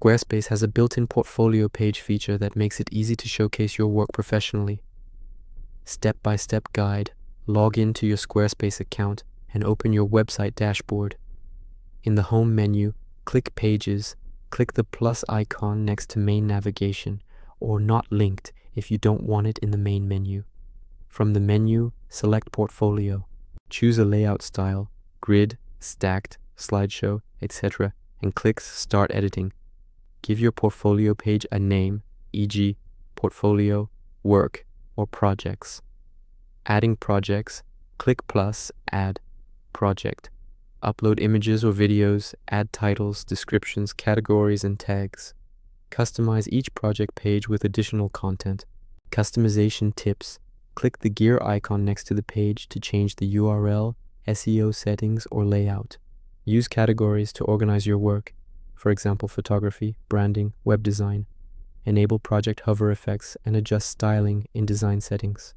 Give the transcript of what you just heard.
Squarespace has a built-in portfolio page feature that makes it easy to showcase your work professionally. Step-by-step guide. Log into your Squarespace account and open your website dashboard. In the home menu, click Pages, click the plus icon next to Main Navigation, or Not Linked if you don't want it in the main menu. From the menu, select Portfolio. Choose a layout style, grid, stacked, slideshow, etc., and click Start Editing. Give your portfolio page a name, e.g., Portfolio, Work, or Projects. Adding projects, click plus Add Project. Upload images or videos, add titles, descriptions, categories, and tags. Customize each project page with additional content. Customization tips. Click the gear icon next to the page to change the URL, SEO settings, or layout. Use categories to organize your work, for example, photography, branding, web design. Enable project hover effects and adjust styling in design settings.